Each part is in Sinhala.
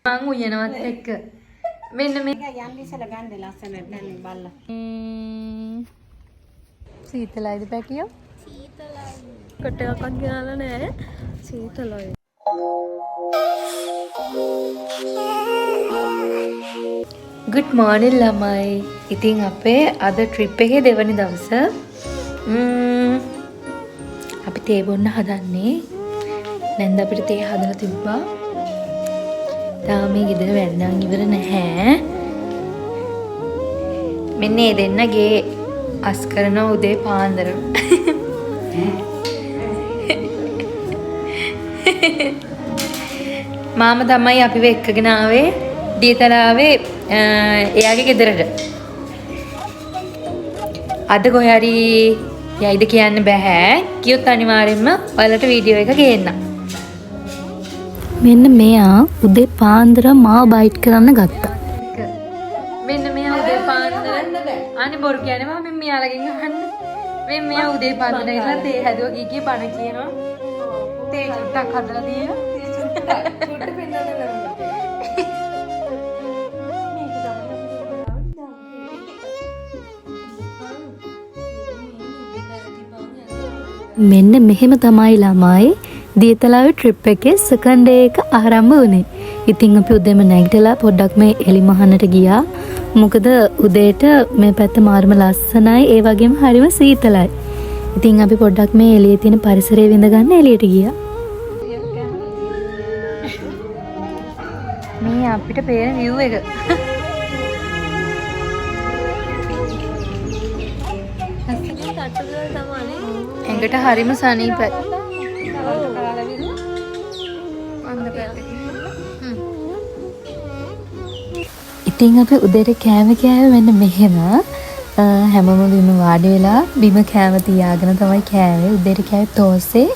මං උයනවත් එක්ක මෙන්න මේ යන්න ඉස්සලා ගන්න ලස්සන දැන් බල්ලා. සීතලයිද පැටියෝ? සීතලයි. කොට එකක්වත් ගාලා නැහැ. සීතලයි. Good morning ළමයි. ඉතින් අපේ අද ට්‍රිප් එකේ දෙවනි දවස. අපි තේ බොන්න හදන්නේ. නැන්ද අපිට තේ හදලා තිබ්බා. තාම මේ ගෙදර වැඩ නම් ඉවර නැහැ. මෙන්න මේ දෙන්නගේ අස් කරන උදේ පාන්දර. මාමා තමයි අපිව එක්කගෙන ආවේ දියතලාවේ එයාගේ ගෙදරට. අද කොහේ හරි යයිද කියන්න බෑ. කියොත් අනිවාර්යෙන්ම ඔයාලට වීඩියෝ එක ගේන්න. මෙන්න මෙයා උදේ පාන්දර මාව බයිට් කරන්න ගත්තා. මෙන්න මෙයා උදේ පාන්දර අනේ බොරු කියන්නේ මම මෙයාලගෙන් අහන්න. මෙයා උදේ පාන්දර ඉඳලා තේ හැදුවා කීකී බණ කියනවා. තේ චුට්ටක් හදලා දීලා. තේ චුට්ටක් පෙන්නන්න මෙන්න මෙහෙම තමයි ළමයි දියතලාවේ ට්‍රිප් එකේ සෙකන්ඩ් ඩේ එක ආරම්භ වුණේ. ඉතින් අපි උදේම නැගිටලා පොඩ්ඩක් මේ එලිමහනට ගියා. මොකද උදේට මේ පැත්ත මාර්ම ලස්සනයි ඒ වගේම හරිම සීතලයි. ඉතින් අපි පොඩ්ඩක් මේ එළියේ තියෙන පරිසරය විඳ ගන්න එළියට ගියා. මේ අපිට පේන view එක. එඟට හරිම සනීපයි. ඉතින් අපි උදේට කෑම මෙන්න මෙහෙම හැමෝම බිම වාඩි වෙලා බිම කෑම තියාගෙන තමයි කෑවේ. උදේට කෑවේ තෝසේ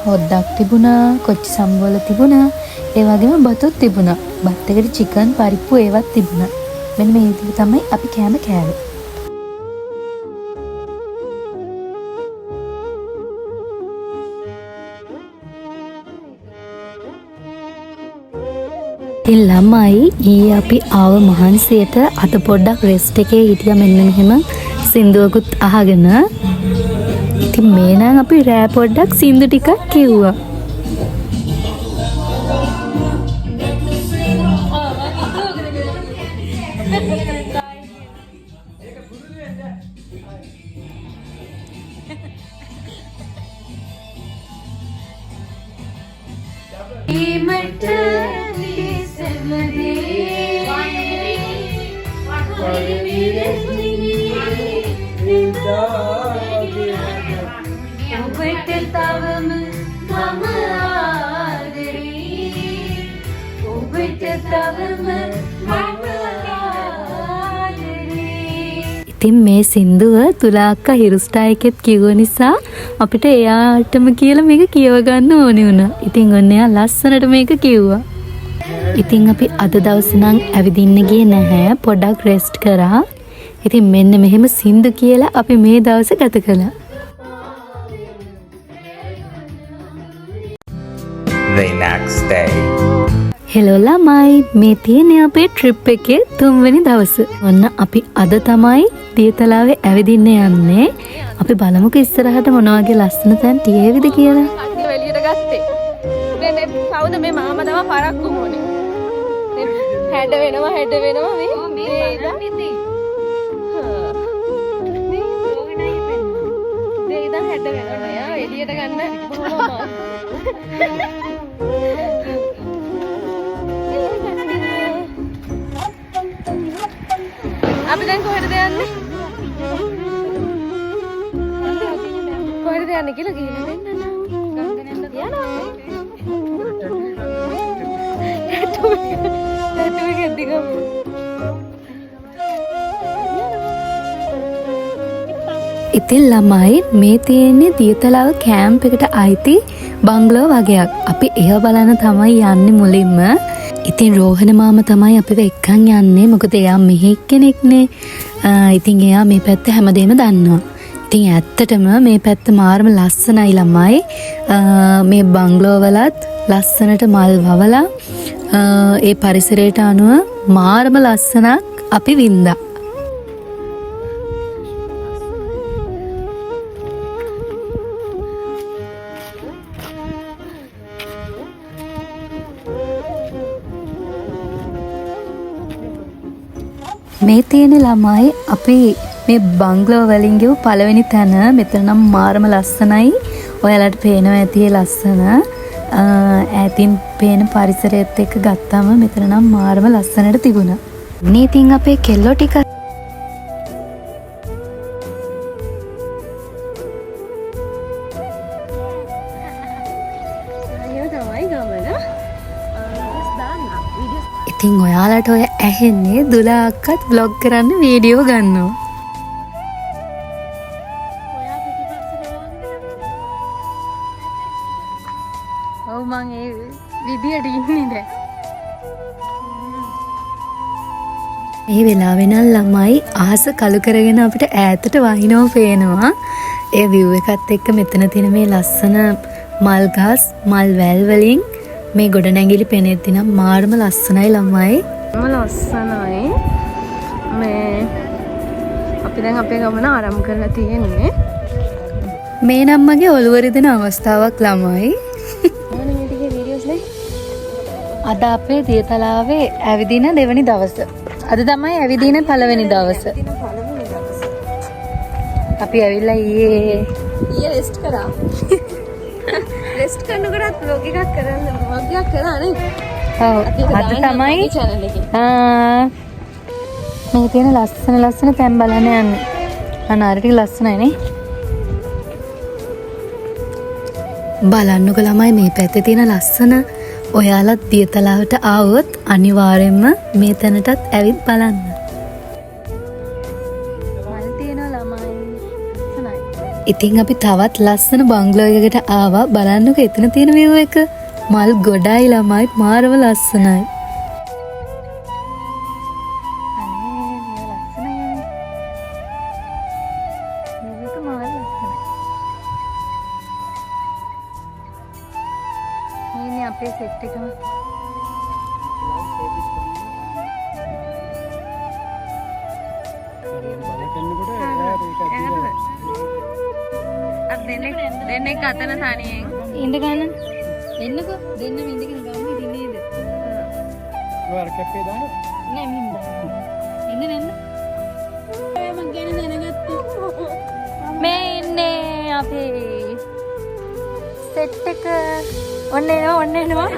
හොද්දක් තිබුණා, කොච්චි සම්බෝල තිබුණා, ඒ වගේම බතුත් තිබුණා. බත් එකට චිකන් පරිප්පු ඒවත් තිබුණා. මෙන්න මේ විදිහට තමයි අපි කෑම කෑවේ. ඉතින් ළමයි ඊයේ අපි ආව මහන්සියට අද පොඩ්ඩක් රෙස්ට් එකේ හිටියා මෙන්න මෙහෙම සින්දුවකුත් අහගෙන. ඉතින් මේ නම් අපි රෑ පොඩ්ඩක් සින්දු ටිකක් කිව්වා. ඉතින් මේ සින්දුව තුලා අක්කා හිරුස්ටා එකෙත් කිව්ව නිසා අපිට එයාටම කියලා මේක කියව ගන්න ඕනේ වුණා. ඉතින් ඔන්න එයා ලස්සනට මේක කිව්වා. ඉතින් අපි අද දවසේ නම් ඇවිදින්න ගියේ නැහැ. පොඩ්ඩක් රෙස්ට් කරා. ඉතින් මෙන්න මෙහෙම සින්දු කියලා අපි මේ දවසේ ගත කළා. The next day. හෙලෝ ළමයි, මේ තියෙන්නේ අපේ ට්‍රිප් එකේ 3 වෙනි දවස. ඔන්න අපි අද තමයි දියතලාවේ ඇවිදින්න යන්නේ. අපි බලමුකෝ ඉස්සරහට මොන වගේ ලස්සන තැන් තියෙවිද කියලා. කට්ටිය එළියට ගත්තේ. මේ කවුද මේ මාමා තමයි පරක්කු මොනේ. හැඩ වෙනවා මේ බලන්න ඉතින්. මේ ඕගෙනයි වෙන්නේ. මේ ඉතින් හැඩ වෙනවා යා එළියට ගන්න බොහොම අපි දැන් කොහෙද යන්නේ? කොහෙද යන්නේ කියලා ගිහින් දෙන්න නෝ. යනවා. ටැටු එක දිගම. ඉතින් ළමයි මේ තියෙන්නේ දියතලාව කැම්ප් එකට අයිති බංගලෝ වගේක්. අපි ඒව බලන්න තමයි යන්නේ මුලින්ම. ඉතින් රෝහණ මාමා තමයි අපිව එක්කන් යන්නේ. මොකද එයා මෙහි කෙනෙක්නේ. ඉතින් එයා මේ පැත්ත හැමදේම දන්නවා. ඉතින් ඇත්තටම මේ පැත්ත මාරම ලස්සනයි ළමයි. මේ බංගලෝ වලත් ලස්සනට මල් වවලා ඒ පරිසරයට අනුව මාරම ලස්සනක් අපි වින්දා. මේ තියෙන ළමයි අපි මේ බංගලෝ වලින් ගිහුව පළවෙනි තැන. මෙතන නම් මාරම ලස්සනයි. ඔයාලට පේනවා ඇති ඒ ලස්සන. ඈතින් පේන පරිසරයත් එක්ක ගත්තාම මෙතන නම් මාරම ලස්සනට තිබුණා. මේ ඉතින් අපේ කෙල්ලෝ ටික ඉතින් ඔයාලට ඔය ඇහෙන්නේ දුලා අක්කත් vlog කරන්න වීඩියෝ ගන්නවා. ඔව් මං ඒ විදියට ඉන්නේ දැන්. මේ වෙලාවේ නම් ළමයි අහස කළු කරගෙන අපිට ඈතට වහිනව පේනවා. ඒ view එකත් එක්ක මෙතන තියෙන මේ ලස්සන මල් ගස්, මල් වැල් වලින් මේ ගොඩනැගිලි පෙනෙද්දී නම් මාරම ලස්සනයි ළමයි. ලස්සනයි. මේ අපි දැන් අපේ ගමන ආරම්භ කරලා තියෙන්නේ. මේ නම් මගේ ඔළුව රිදෙන අවස්ථාවක් ළමයි. අද අපේ දියතලාවේ ඇවිදින දෙවනි දවස. අද තමයි ඇවිදින පළවෙනි දවස. අපි ඇවිල්ලා ඊයේ රෙස්ට් කරා. රෙස්ට් කරනකොටත් vlog එකක් කරන්න vlog එකක් කරා නේ. ඔව් අද තමයි channel එකේ. මේ තියෙන ලස්සන තැන් බලන්න යන්නේ. අනාර ටික ලස්සනයි නේ. බලන්නකො ළමයි මේ පැත්තේ තියෙන ලස්සන. ඔයාලත් දියතලාවට ආවොත් අනිවාර්යෙන්ම මේ තැනටත් ඇවිත් බලන්න. මල් තියෙනවා ළමයි. ලස්සනයි. ඉතින් අපි තවත් ලස්සන බංගලෝ එකකට ආවා. බලන්නකො එතන තියෙන view එක. මල් ගොඩයි ළමයි මාරම ලස්සනයි. අපේ සෙට් එකම දෙන්නේ කතන තනියෙන් ඉඳ ගන්න එන්නකෝ දෙන්නම ඉඳගෙන ගමු ඉතින් නේද ඔයාලා කැපේ දාන්න නෑ මින් දාන්න එන්න මම ගැන දැනගත්තා මේ ඉන්නේ අපේ සෙට් එක ඔන්න එනවා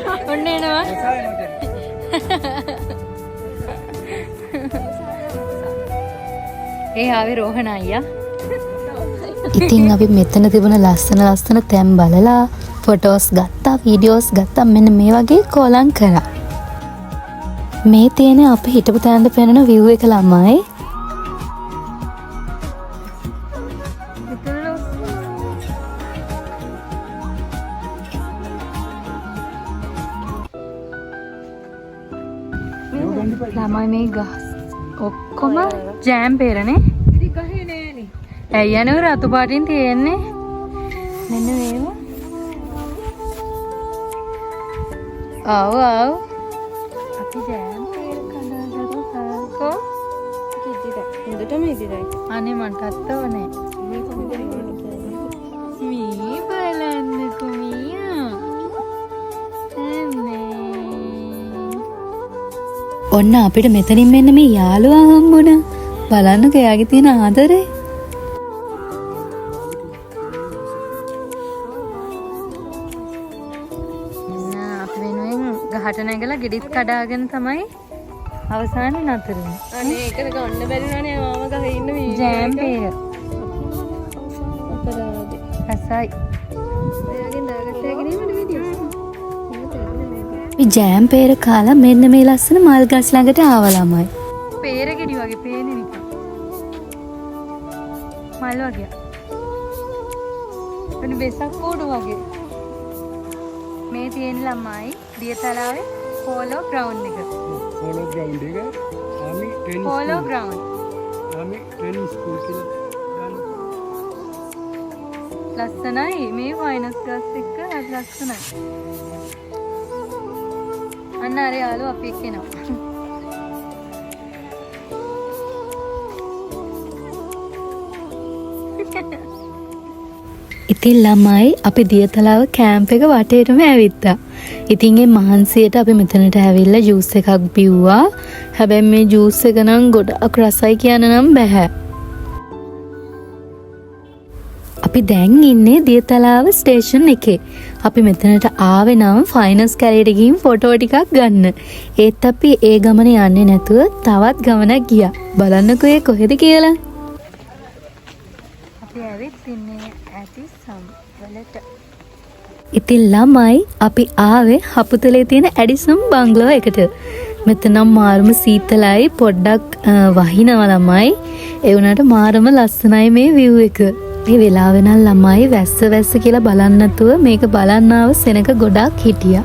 ඒ ආවේ රෝහණ අයියා. ඉතින් අපි මෙතන තිබුණ ලස්සන තැන් බලලා ෆොටෝස් ගත්තා, වීඩියෝස් ගත්තා. මෙන්න මේ වගේ කෝලම් කරා. මේ තියෙන අප හිටපු තැනට පෙනෙන view එක ළමයි. ළමයි මේ ගස් ඔක්කොම ජෑම් පෙරනේ. ඉතින් ගහේ නෑනේ. ඇයි යනව රතු පාටින් තියෙන්නේ. මෙන්න මේව. ආව අපි ජෑම් පෙර කඩගත්තා. කිදිද? හොඳටම ඉදිරයි. අනේ මටත් ඕනේ. මේ කොහොමද කරන්නේ? මේ බලන්නකෝ මියා. ඔන්න අපිට මෙතනින් මෙන්න මේ යාළුවා හම්බුණා. බලන්නකෝ එයාගේ තියෙන ආදරේ. අපි වෙනුවෙන් ගහට නැගලා ගෙඩිත් කඩාගෙන තමයි අවසානයේ නතර වුනේ. අනේ ඒකට ගන්න බැරි වුණානේ මාම ගහේ ඉන්න මේ ජෑම් පෙර. අපරාධේ. රසයි. එයාගෙන් දාගත්තා ගෙනීමද වීඩියෝ? මේ ජෑම් පෙර කාලා මෙන්න මේ ලස්සන මල් ගස් ළඟට ආවා ළමයි. පේර ගෙඩි වගේ පේන්නේ නිකන්. මල් වගේ. වෙන වෙසක් කෝඩු වගේ. මේ තියෙන ළමයි දියතලාවේ පෝලෝ ග්‍රවුන්ඩ් එක. පෝලෝ ග්‍රවුන්ඩ් එක army training polo ground. Army training school කියලා දාන්න. ලස්සනයි මේ වයිනස් ගස් එක්ක ලස්සනයි. අන්න අර යාළුවා අපි එක්ක එනවා. ඉතින් ළමයි අපි දියතලාව කැම්ප් එක වටේටම ඇවිත්තා. ඉතින් ඒ මහන්සියට අපි මෙතනට ඇවිල්ලා ජූස් එකක් බිව්වා. හැබැයි මේ ජූස් එක නම් ගොඩක් රසයි කියන නම් බෑ. අපි දැන් ඉන්නේ දියතලාව ස්ටේෂන් එකේ. අපි මෙතනට ආවේ නම් ෆයිනස් කැලේට ගිහින් ෆොටෝ ටිකක් ගන්න. ඒත් අපි ඒ ගමන යන්නේ නැතුව තවත් ගමනක් ගියා. බලන්නකෝ ඒ කොහෙද කියලා. අපි ඇවිත් ඉන්නේ ඇති සම්වලට. ඉතින් ළමයි අපි ආවේ හපුතලේ තියෙන ඇඩිසන් බංගලෝ එකට. මෙතනම් මාරම සීතලයි පොඩ්ඩක් වහිනවා ළමයි. ඒ වුණාට මාරම ලස්සනයි මේ view එක. මේ වෙලාවෙ නම් ළමයි වැස්ස කියලා බලන්න නැතුව මේක බලන්න ආව සෙනඟ ගොඩක් හිටියා.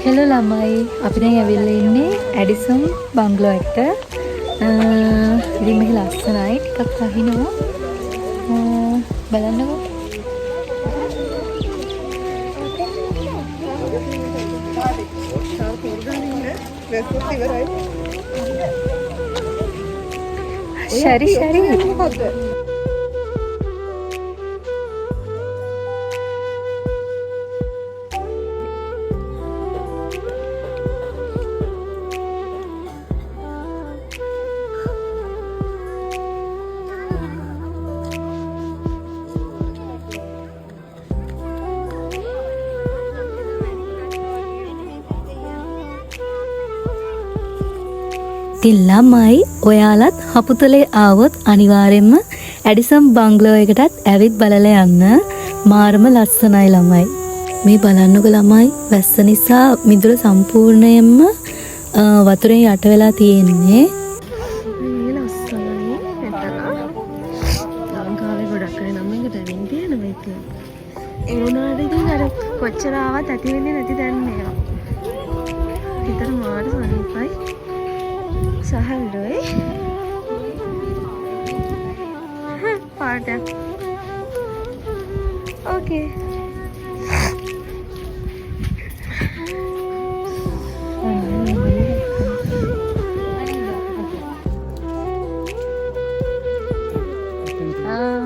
හෙලෝ ළමයි අපි දැන් ඇවිල්ලා ඉන්නේ ඇඩිසන් බංගලෝ එකට. ඉතින් මේක ලස්සනයි ටිකක් වහිනවා. බලන්නකෝ. ශරි ඉතින් ළමයි ඔයාලත් හපුතලේ ආවොත් අනිවාර්යෙන්ම ඇඩිසන් බංගලෝ එකටත් ඇවිත් බලලා යන්න. මාරම ලස්සනයි ළමයි. මේ බලන්නකෝ ළමයි වැස්ස නිසා මිදුල සම්පූර්ණයෙන්ම වතුරෙන් යට වෙලා තියෙන්නේ. මේ ලස්සනයි. ලංකාවේ ගොඩක් අය නම් මේකට ඇවිත් තියෙනවා ඒක. ඒ වුණාට ඉතින් අර කොච්චර ආවත් ඇති වෙන්නේ නැති දැන් මේවා. හිතට මාර සනීපයි. සහල්ලොයි පාට ඕකේ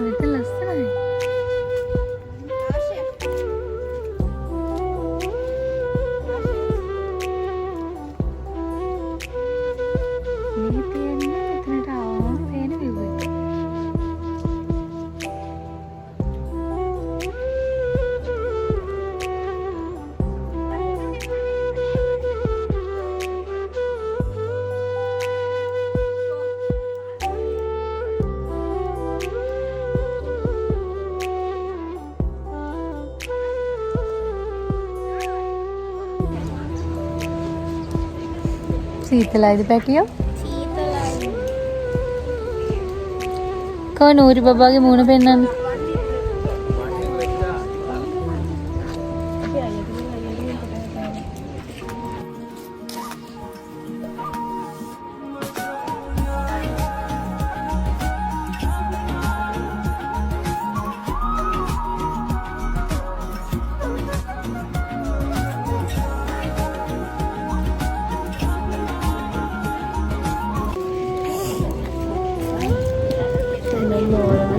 මෙතන ලස්සනයි. සීතලයිද පැටියෝ? කෝ නූරි බබාගේ මූණ පෙන්නන්න.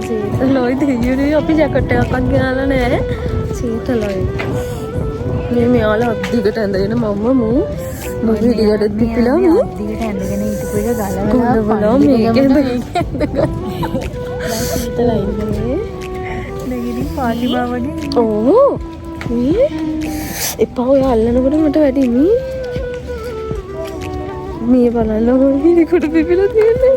සීතලයි දෙයියනේ අපි ජැකට් එකක්වත් ගෙනල්ලා නැහැ. සීතලයි. මේ මෙයාලා අද්දිකට ඇඳගෙන මම මගේ ඉදිරියට පිපිලා අද්දිකට ඇඳගෙන හිටපු එක ගලවලා මේකෙන්ද සීතලයි නේ. නෙගිනි පාටි බවනේ. ඕ මේ එපා ඔය අල්ලනකොට මට වැඩි මේ බලන්න ඕනේ කොට පිපිලා තියෙන්නේ.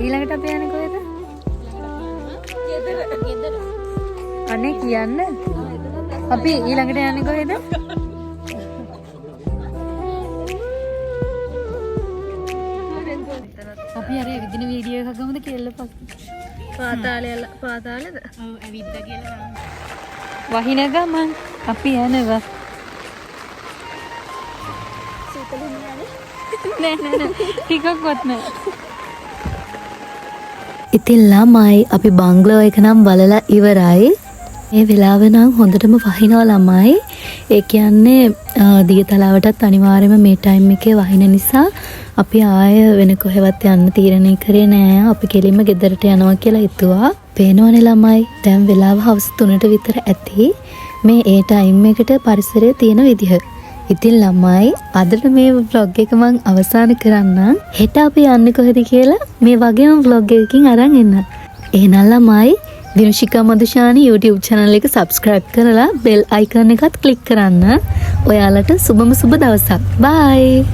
ඊළඟට අපි යන්නේ කොහෙද? අනේ කියන්න. අපි ඊළඟට යන්නේ කොහෙද? අපි අර විදින වීඩියෝ එකක් ගමුද කියලා පාතාලෙද? ඔව් ඇවිද්ද කියලා. වහින ගමන් අපි යනවා. නෑ ටිකක්වත් නෑ. ඉතින් ළමයි අපි බංගලෝ එක නම් බලලා ඉවරයි. මේ වෙලාව නම් හොඳටම වහිනවා ළමයි. ඒ කියන්නේ දියතලාවටත් අනිවාර්යයෙන්ම මේ ටයිම් එකේ වහින නිසා අපි ආය වෙන කොහෙවත් යන්න තීරණය කරේ නෑ. අපි කෙලින්ම ගෙදරට යනවා කියලා හිතුවා. පේනවනේ ළමයි. දැන් වෙලාව හවස 3ට විතර ඇති. මේ ඒ ටයිම් එකට පරිසරයේ තියෙන විදිහ. ඉතින් ළමයි අදට මේ vlog එක මම අවසන් කරන්නම්. හෙට අපි යන්නේ කොහෙද කියලා මේ වගේම vlog එකකින් අරන් එන්න. එහෙනම් ළමයි විනුෂිකා මදුෂානි YouTube channel එක subscribe කරලා bell icon එකත් click කරන්න. ඔයාලට සුබම සුබ දවසක්. bye.